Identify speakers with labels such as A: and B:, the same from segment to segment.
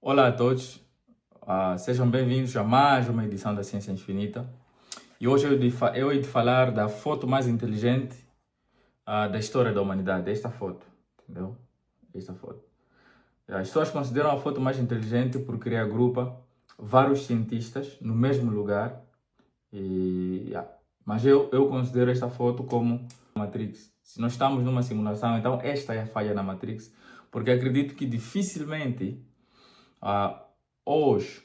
A: Olá a todos, sejam bem-vindos a mais uma edição da Ciência Infinita. E hoje eu hei de falar da foto mais inteligente da história da humanidade, esta foto, entendeu? Esta foto. As pessoas consideram a foto mais inteligente porque agrupa vários cientistas no mesmo lugar. Mas eu considero esta foto como Matrix. Se nós estamos numa simulação, então esta é a falha na Matrix, porque acredito que dificilmente hoje,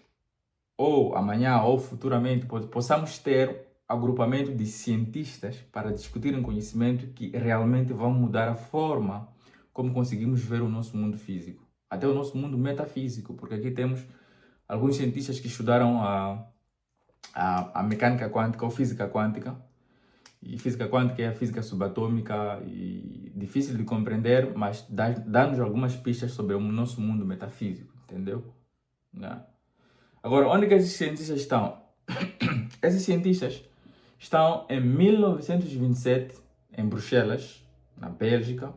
A: ou amanhã, ou futuramente, possamos ter agrupamento de cientistas para discutirem conhecimento que realmente vão mudar a forma como conseguimos ver o nosso mundo físico, até o nosso mundo metafísico, porque aqui temos alguns cientistas que estudaram a mecânica quântica ou física quântica, e física quântica é a física subatômica e difícil de compreender, mas dá-nos algumas pistas sobre o nosso mundo metafísico, entendeu? Né? Agora, onde que esses cientistas estão? Esses cientistas estão em 1927 em Bruxelas, na Bélgica,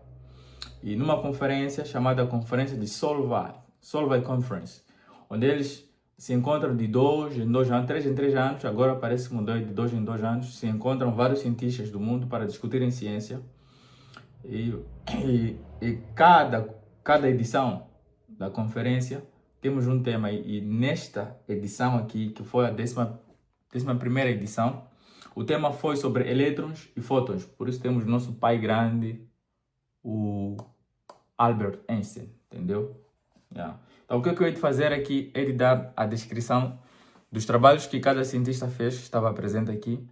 A: e numa conferência chamada Conferência de Solvay Conference, onde eles se encontram de 2 em 2 anos, 3 em 3 anos, agora parece que mudou de 2 em 2 anos, se encontram vários cientistas do mundo para discutirem ciência, e cada edição da conferência temos um tema, e nesta edição aqui, que foi a décima primeira edição, o tema foi sobre elétrons e fótons. Por isso temos nosso pai grande, o Albert Einstein, entendeu? Yeah. Então o que eu ia fazer aqui é de dar a descrição dos trabalhos que cada cientista fez, estava presente aqui,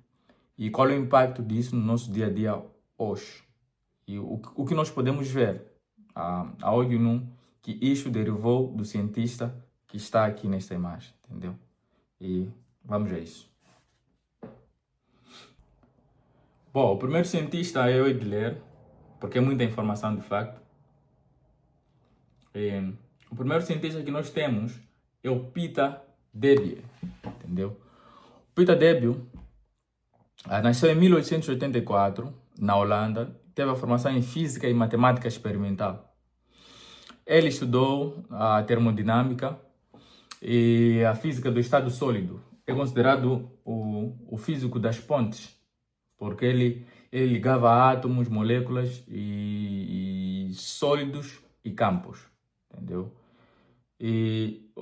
A: e qual é o impacto disso no nosso dia a dia hoje. E o que nós podemos ver a olho nu, que isto derivou do cientista que está aqui nesta imagem, entendeu? E vamos a isso. Bom, o primeiro cientista eu hei de ler, porque é muita informação de facto. O primeiro cientista que nós temos é o Peter Debye, entendeu? O Peter Debye nasceu em 1884, na Holanda, teve a formação em Física e Matemática Experimental. Ele estudou a termodinâmica e a física do estado sólido. É considerado o físico das pontes, porque ele ligava átomos, moléculas e sólidos e campos, entendeu? E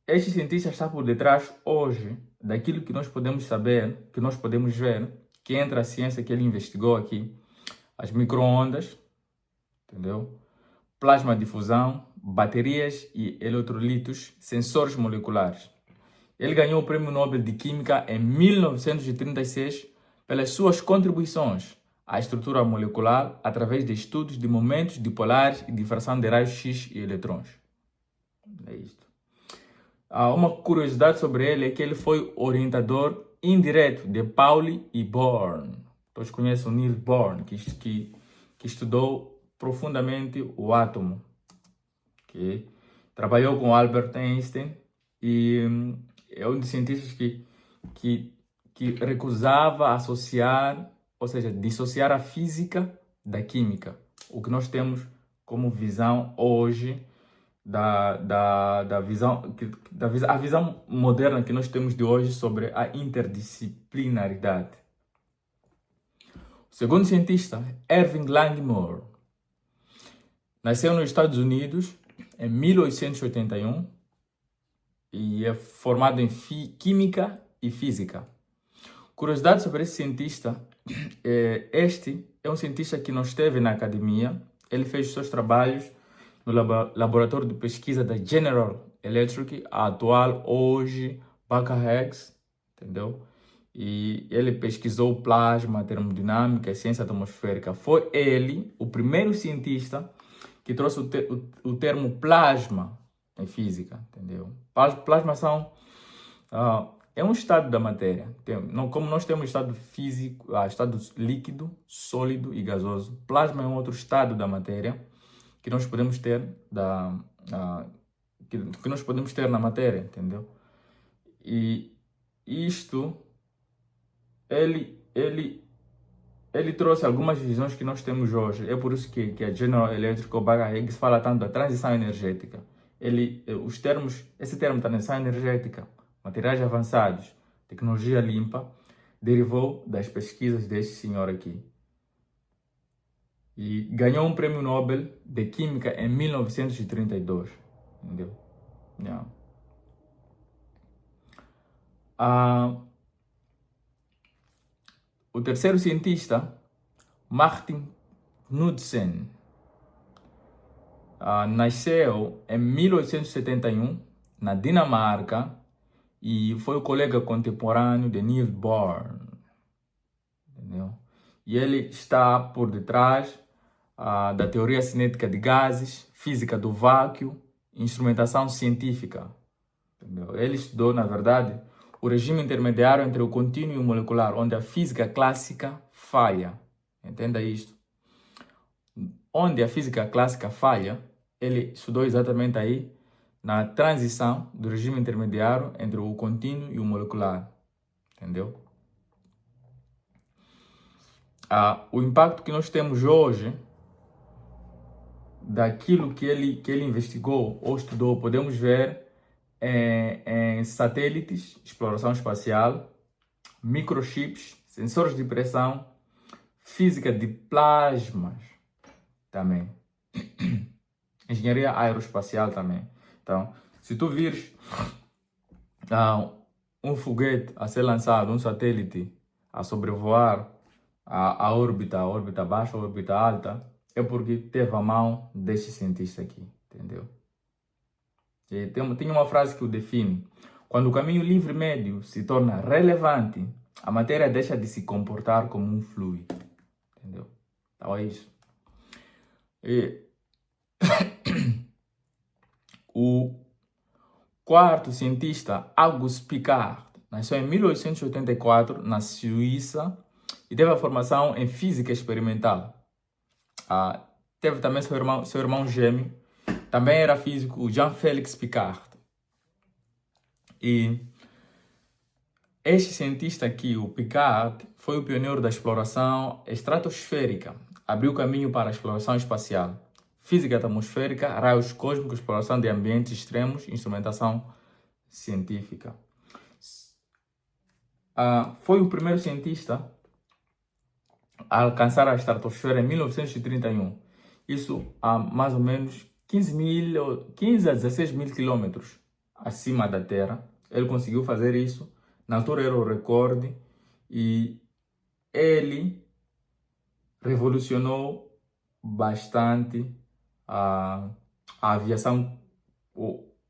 A: este cientista está por detrás hoje daquilo que nós podemos saber, que nós podemos ver, que entra a ciência que ele investigou aqui, as micro-ondas, entendeu? Plasma de fusão, baterias e eletrolitos, sensores moleculares. Ele ganhou o Prêmio Nobel de Química em 1936 pelas suas contribuições à estrutura molecular através de estudos de momentos dipolares e difração de raios X e eletrões. É isto. Uma curiosidade sobre ele é que ele foi orientador indireto de Pauli e Bohr. Todos conhecem o Niels Bohr, que estudou profundamente o átomo. Okay? Trabalhou com Albert Einstein e é um dos cientistas que recusava associar, ou seja, dissociar a física da química. O que nós temos como visão hoje a visão moderna que nós temos de hoje sobre a interdisciplinaridade. O segundo cientista, Irving Langmuir, nasceu nos Estados Unidos em 1881 e é formado em Química e Física. Curiosidade sobre esse cientista, este é um cientista que não esteve na academia, ele fez seus trabalhos no laboratório de pesquisa da General Electric, a atual hoje Baker Hughes, entendeu? E ele pesquisou plasma, termodinâmica e ciência atmosférica. Foi ele o primeiro cientista que trouxe o termo plasma em física, entendeu? Plasma é um estado da matéria. Como nós temos estado físico, estado líquido, sólido e gasoso, plasma é um outro estado da matéria que nós podemos ter que nós podemos ter na matéria, entendeu? E isto ele trouxe algumas visões que nós temos hoje. É por isso que a General Electric ou Baker Hughes fala tanto da transição energética. esse termo transição energética, materiais avançados, tecnologia limpa, derivou das pesquisas deste senhor aqui. E ganhou um prêmio Nobel de Química em 1932. Entendeu? Yeah. O terceiro cientista, Martin Knudsen, nasceu em 1871 na Dinamarca e foi o colega contemporâneo de Niels Bohr. Entendeu? E ele está por detrás da teoria cinética de gases, física do vácuo, instrumentação científica. Entendeu? Ele estudou, na verdade, o regime intermediário entre o contínuo e o molecular, onde a física clássica falha. Entenda isto. Onde a física clássica falha, ele estudou exatamente aí na transição do regime intermediário entre o contínuo e o molecular. Entendeu? O impacto que nós temos hoje daquilo que ele investigou ou estudou, podemos ver em satélites, exploração espacial, microchips, sensores de pressão, física de plasmas também, engenharia aeroespacial também. Então, se tu vires um foguete a ser lançado, um satélite a sobrevoar a órbita baixa, a órbita alta, é porque teve a mão deste cientista aqui, entendeu? E tem uma frase que o define. Quando o caminho livre médio se torna relevante, a matéria deixa de se comportar como um fluido. Entendeu? Então é isso. E o quarto cientista, Auguste Piccard, nasceu em 1884 na Suíça e teve a formação em física experimental. Teve também seu irmão gêmeo, também era físico, Jean-Félix Piccard. E este cientista aqui, o Piccard, foi o pioneiro da exploração estratosférica, abriu caminho para a exploração espacial, física atmosférica, raios cósmicos, exploração de ambientes extremos, instrumentação científica. Foi o primeiro cientista a alcançar a estratosfera em 1931. Isso a mais ou menos 15 a 16 mil quilômetros acima da Terra. Ele conseguiu fazer isso. Na altura era o recorde. E ele revolucionou bastante a aviação,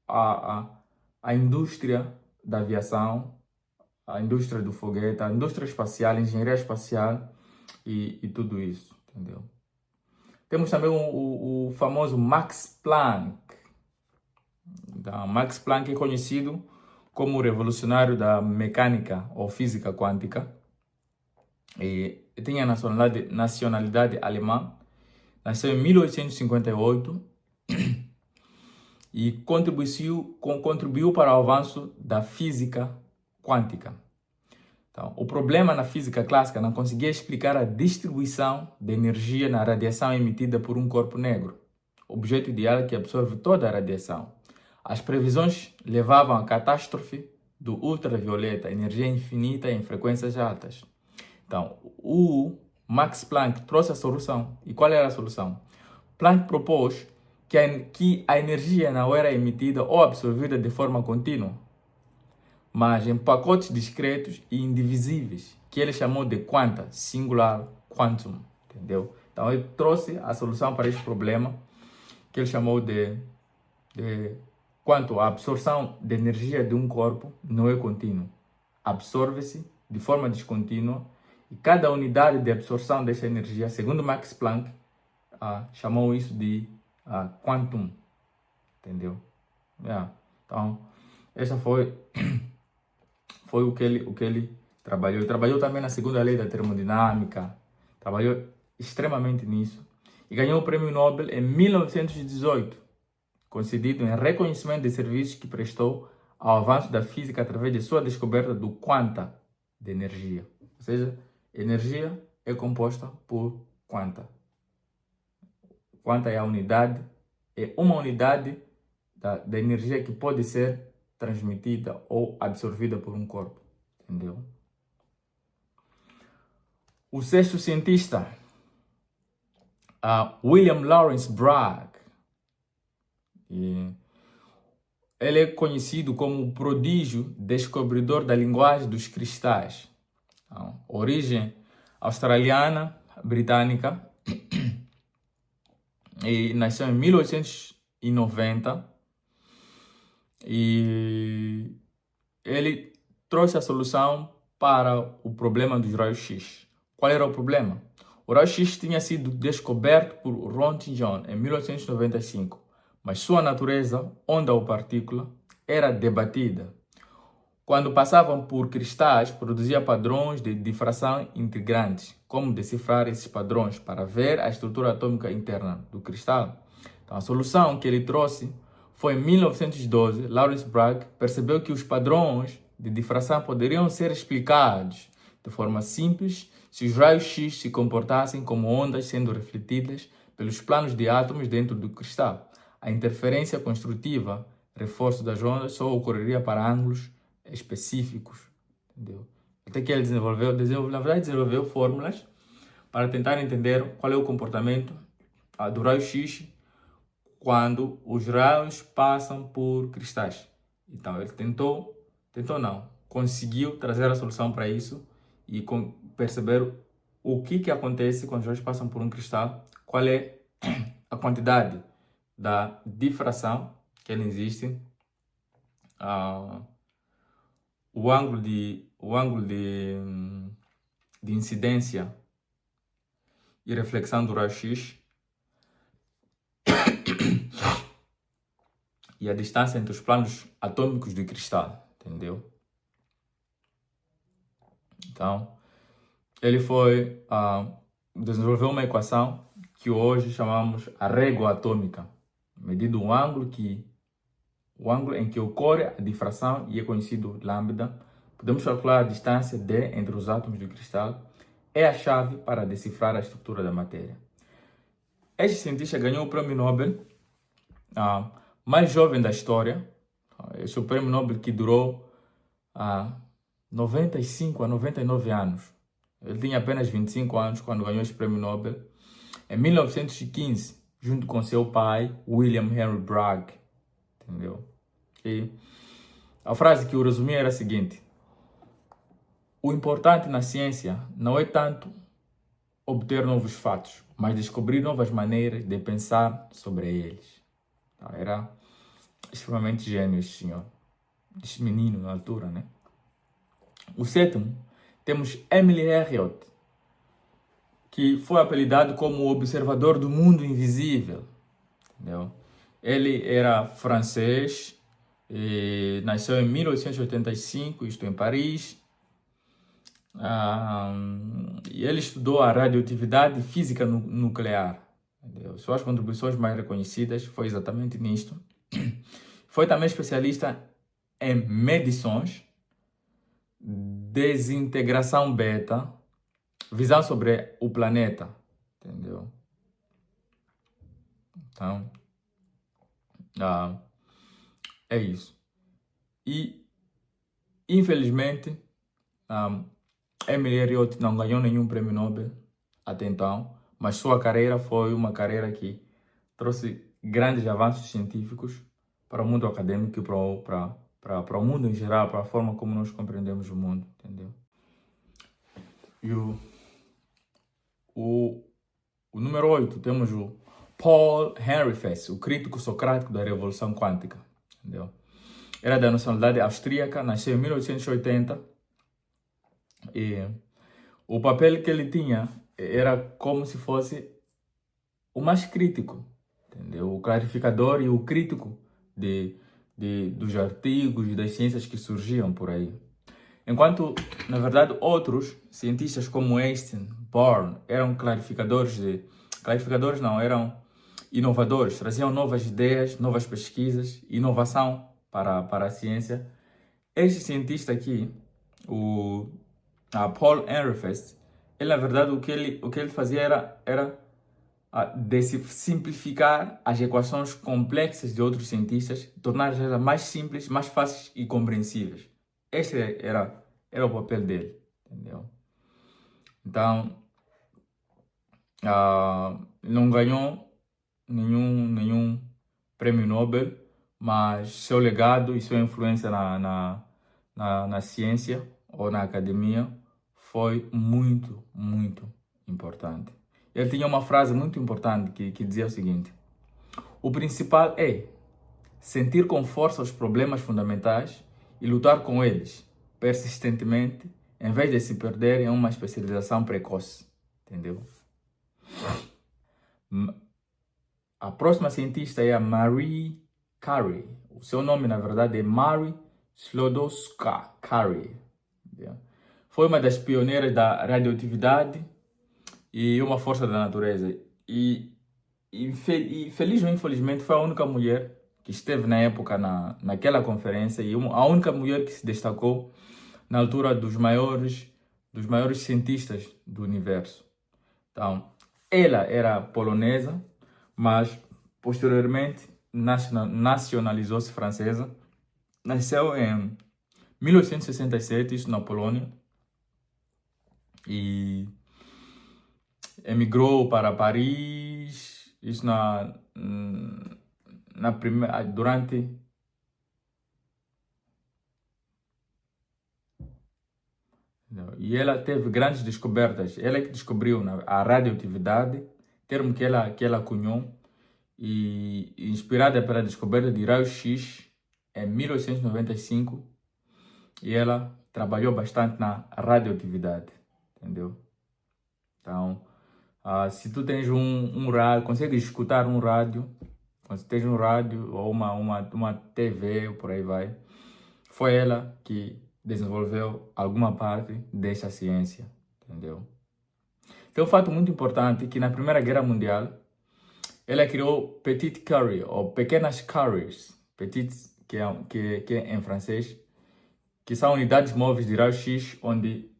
A: a indústria da aviação, a indústria do foguete, a indústria espacial, a engenharia espacial e tudo isso, entendeu? Temos também o famoso Max Planck. Então, Max Planck é conhecido como o revolucionário da mecânica ou física quântica. E tem a nacionalidade alemã. Nasceu em 1858 e contribuiu para o avanço da física quântica. Então, o problema na física clássica não conseguia explicar a distribuição de energia na radiação emitida por um corpo negro, objeto ideal que absorve toda a radiação. As previsões levavam à catástrofe do ultravioleta, energia infinita em frequências altas. Então, o Max Planck trouxe a solução. E qual era a solução? Planck propôs que a energia não era emitida ou absorvida de forma contínua, mas em pacotes discretos e indivisíveis, que ele chamou de quanta, singular quantum, entendeu? Então ele trouxe a solução para esse problema, que ele chamou de quanto a absorção de energia de um corpo não é contínua. Absorve-se de forma descontínua e cada unidade de absorção dessa energia, segundo Max Planck, chamou isso de quantum, entendeu? Então, essa foi o que ele trabalhou. Ele trabalhou também na segunda lei da termodinâmica, trabalhou extremamente nisso e ganhou o prêmio Nobel em 1918, concedido em reconhecimento de serviços que prestou ao avanço da física através de sua descoberta do quanta de energia. Ou seja, energia é composta por quanta. Quanta é a unidade, é uma unidade da energia que pode ser transmitida ou absorvida por um corpo, entendeu? O sexto cientista, William Lawrence Bragg, ele é conhecido como o prodígio descobridor da linguagem dos cristais. Então, origem australiana, britânica, e nasceu em 1890, e ele trouxe a solução para o problema dos raios-x. Qual era o problema? O raio-x tinha sido descoberto por Rontgen em 1895, mas sua natureza, onda ou partícula, era debatida. Quando passavam por cristais, produzia padrões de difração integrantes. Como decifrar esses padrões para ver a estrutura atômica interna do cristal? Então, a solução que ele trouxe foi em 1912. Lawrence Bragg percebeu que os padrões de difração poderiam ser explicados de forma simples se os raios-x se comportassem como ondas sendo refletidas pelos planos de átomos dentro do cristal. A interferência construtiva, reforço das ondas, só ocorreria para ângulos específicos, entendeu? Até que ele desenvolveu fórmulas para tentar entender qual é o comportamento do raio-x quando os raios passam por cristais. Então ele conseguiu trazer a solução para isso e perceber o que acontece quando os raios passam por um cristal, qual é a quantidade da difração que ele existe, o ângulo de incidência e reflexão do raio-x e a distância entre os planos atômicos do cristal, entendeu? Então, ele desenvolveu uma equação que hoje chamamos a régua atômica, medindo o ângulo em que ocorre a difração e é conhecido lambda. Podemos calcular a distância d entre os átomos do cristal. É a chave para decifrar a estrutura da matéria. Este cientista ganhou o prêmio Nobel mais jovem da história. Esse é o prêmio Nobel que durou 95 a 99 anos. Ele tinha apenas 25 anos quando ganhou esse prêmio Nobel. Em 1915, junto com seu pai, William Henry Bragg. Entendeu? E a frase que eu resumi era a seguinte: o importante na ciência não é tanto obter novos fatos, mas descobrir novas maneiras de pensar sobre eles. Era extremamente gênio esse senhor, esse menino na altura, né? O sétimo, temos Emile Herriot, que foi apelidado como o observador do mundo invisível. Entendeu? Ele era francês, e nasceu em 1885, isto em Paris. E ele estudou a radioatividade e física nuclear. Entendeu? Suas contribuições mais reconhecidas foi exatamente nisto. Foi também especialista em medições, desintegração beta, visão sobre o planeta, entendeu? Então, é isso. E, infelizmente, Emile Herriot não ganhou nenhum prêmio Nobel até então, mas sua carreira foi uma carreira que trouxe grandes avanços científicos para o mundo acadêmico e para o mundo em geral, para a forma como nós compreendemos o mundo, entendeu? E o número 8, temos o Paul Henry Fess, o crítico socrático da revolução quântica, entendeu? Era da nacionalidade austríaca, nasceu em 1880 e o papel que ele tinha era como se fosse o mais crítico, entendeu? O clarificador e o crítico dos artigos e das ciências que surgiam por aí. Enquanto, na verdade, outros cientistas como Einstein, Bohr, eram eram inovadores, traziam novas ideias, novas pesquisas, inovação para a ciência. Este cientista aqui, Paul Henry Fess, ele, na verdade, o que ele fazia era de se simplificar as equações complexas de outros cientistas, torná-las mais simples, mais fáceis e compreensíveis. Este era o papel dele, entendeu? Então, não ganhou nenhum prêmio Nobel, mas seu legado e sua influência na ciência ou na academia foi muito, muito importante. Ele tinha uma frase muito importante que dizia o seguinte: o principal é sentir com força os problemas fundamentais e lutar com eles persistentemente, em vez de se perder em uma especialização precoce. Entendeu? A próxima cientista é a Marie Curie. O seu nome, na verdade, é Marie Sklodowska-Curie. Foi uma das pioneiras da radioatividade e uma força da natureza. E feliz ou infelizmente, foi a única mulher que esteve na época naquela conferência e a única mulher que se destacou na altura dos maiores cientistas do universo. Então, ela era polonesa, mas posteriormente nacionalizou-se francesa. Nasceu em 1867, isso na Polônia, e emigrou para Paris, isso durante e ela teve grandes descobertas. Ela que descobriu a radioatividade, termo que ela cunhou, e inspirada pela descoberta de raios-x em 1895, e ela trabalhou bastante na radioatividade, entendeu? Então, se tu tens um rádio, consegues escutar um rádio, quando tens um rádio ou uma TV, por aí vai, foi ela que desenvolveu alguma parte dessa ciência, entendeu? Tem um fato muito importante que na Primeira Guerra Mundial, ela criou Petite Curie, ou pequenas Curies, petites, que é em francês, que são unidades móveis de raio-x, onde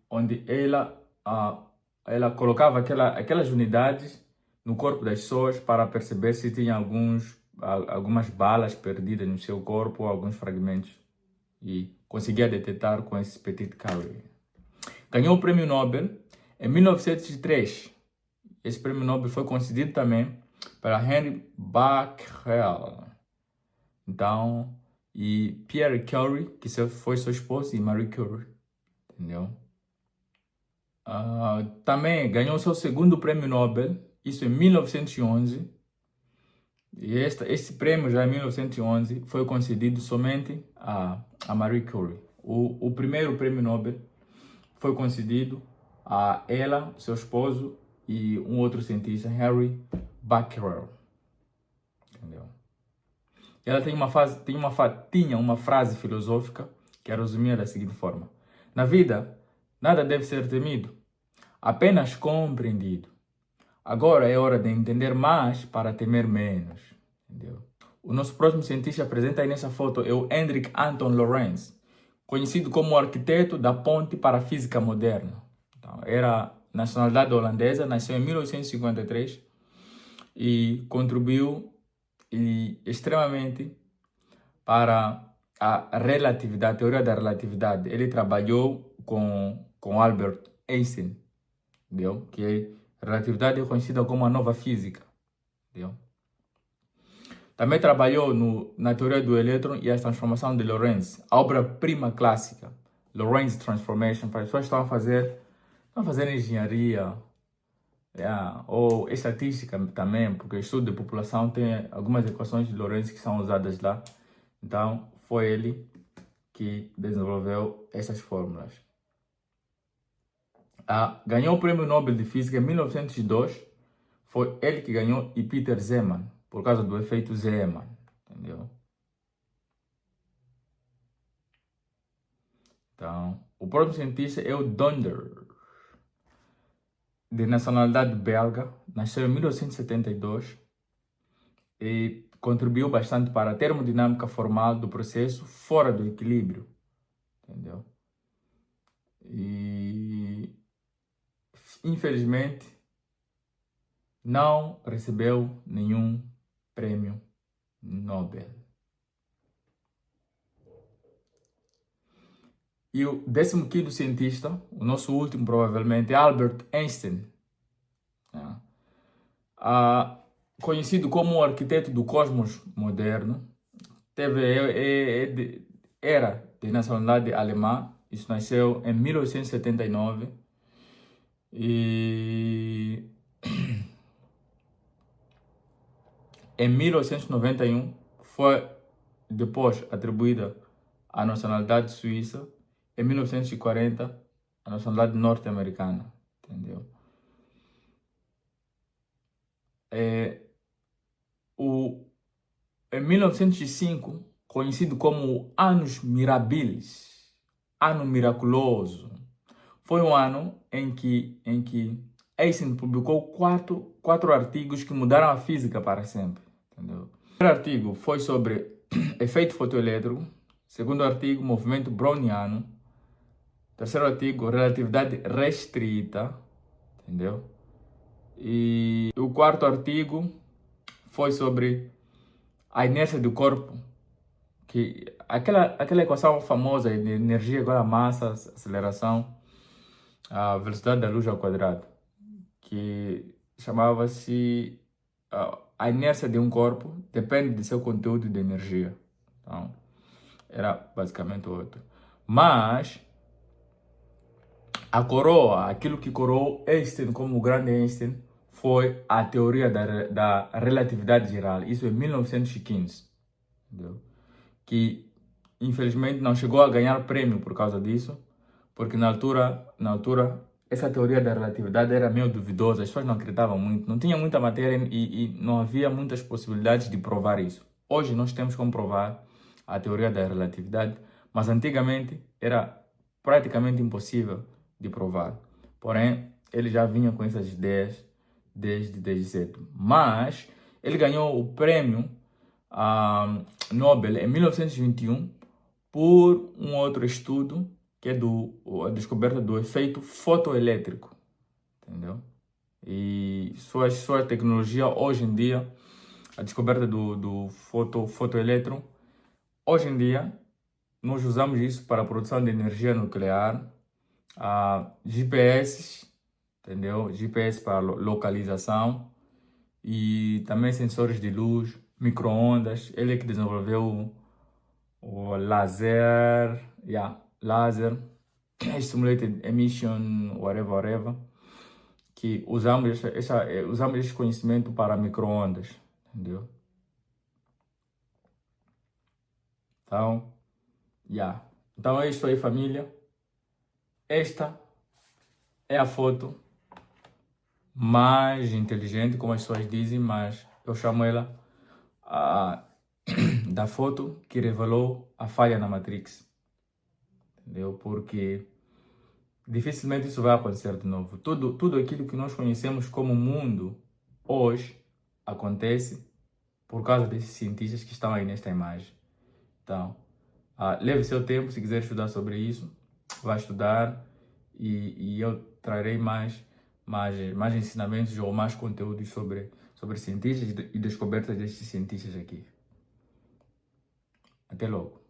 A: ela colocava aquelas unidades no corpo das pessoas para perceber se tinha algumas balas perdidas no seu corpo, ou alguns fragmentos, e conseguia detectar com esse Petite Curie. Ganhou o prêmio Nobel em 1903. Esse prêmio Nobel foi concedido também para Henry Becquerel. Então, e Pierre Curie, que foi seu esposo, e Marie Curie, entendeu? Também ganhou seu segundo prêmio Nobel, isso em 1911. E este prêmio, já em 1911, foi concedido somente a Marie Curie. O primeiro prêmio Nobel foi concedido a ela, seu esposo, e um outro cientista, Henry Becquerel. Entendeu? Ela tinha uma frase filosófica que é resumida da seguinte forma: na vida, nada deve ser temido, apenas compreendido. Agora é hora de entender mais para temer menos. Entendeu? O nosso próximo cientista apresenta aí nessa foto é o Hendrik Anton Lorentz, conhecido como o arquiteto da ponte para a física moderna. Então, era nacionalidade holandesa, nasceu em 1853 e contribuiu extremamente para a relatividade, a teoria da relatividade. Ele trabalhou com Albert Einstein, entendeu? Que a relatividade é conhecida como a nova física, entendeu? Também trabalhou na teoria do elétron e a transformação de Lorentz, a obra-prima clássica, Lorentz Transformation, para as pessoas que estão a fazer engenharia, ou estatística também, porque o estudo de população tem algumas equações de Lorentz que são usadas lá. Então, foi ele que desenvolveu essas fórmulas. Ganhou o Prêmio Nobel de Física em 1902. Foi ele que ganhou e Peter Zeeman, por causa do efeito Zeeman, entendeu? Então, o próximo cientista é o Donder, de nacionalidade belga, nasceu em 1972 e contribuiu bastante para a termodinâmica formal do processo fora do equilíbrio, entendeu? E, infelizmente, não recebeu nenhum prêmio Nobel. E o 15º cientista, o nosso último provavelmente, é Albert Einstein, né? Conhecido como o arquiteto do cosmos moderno, era de nacionalidade alemã. Isso nasceu em 1879 e em 1891 foi depois atribuída a nacionalidade suíça. Em 1940 a nacionalidade norte-americana, entendeu? Em 1905, conhecido como Annus Mirabilis, ano miraculoso, foi um ano em que Einstein publicou quatro artigos que mudaram a física para sempre, entendeu? O primeiro artigo foi sobre efeito fotoelétrico, segundo artigo, movimento browniano, terceiro artigo, relatividade restrita, entendeu? E o quarto artigo foi sobre a inércia do corpo, que aquela equação famosa de energia igual a massa, aceleração, a velocidade da luz ao quadrado, que chamava-se a inércia de um corpo depende do seu conteúdo de energia. Então, era basicamente outro. Mas a coroa, aquilo que coroou Einstein como o grande Einstein, foi a teoria da relatividade geral. Isso em 1915, entendeu? Que infelizmente não chegou a ganhar prêmio por causa disso, porque na altura essa teoria da relatividade era meio duvidosa, as pessoas não acreditavam muito, não tinha muita matéria e não havia muitas possibilidades de provar isso. Hoje nós temos como provar a teoria da relatividade, mas antigamente era praticamente impossível de provar. Porém, ele já vinha com essas ideias desde cedo. Mas ele ganhou o prêmio Nobel em 1921 por um outro estudo que é a descoberta do efeito fotoelétrico, entendeu? E sua tecnologia hoje em dia, a descoberta do fotoelétrico, hoje em dia nós usamos isso para a produção de energia nuclear, GPS, entendeu? GPS para localização e também sensores de luz, micro-ondas. Ele é que desenvolveu o laser, laser, stimulated emission, whatever, que usamos usamos esse conhecimento para micro-ondas, entendeu? Então, então é isso aí, família. Esta é a foto mais inteligente, como as pessoas dizem, mas eu chamo ela da foto que revelou a falha na Matrix, entendeu? Porque dificilmente isso vai acontecer de novo. Tudo aquilo que nós conhecemos como mundo hoje acontece por causa desses cientistas que estão aí nesta imagem. Então, leve seu tempo, se quiser estudar sobre isso, vai estudar e eu trarei mais ensinamentos ou mais conteúdos sobre cientistas e descobertas destes cientistas aqui. Até logo.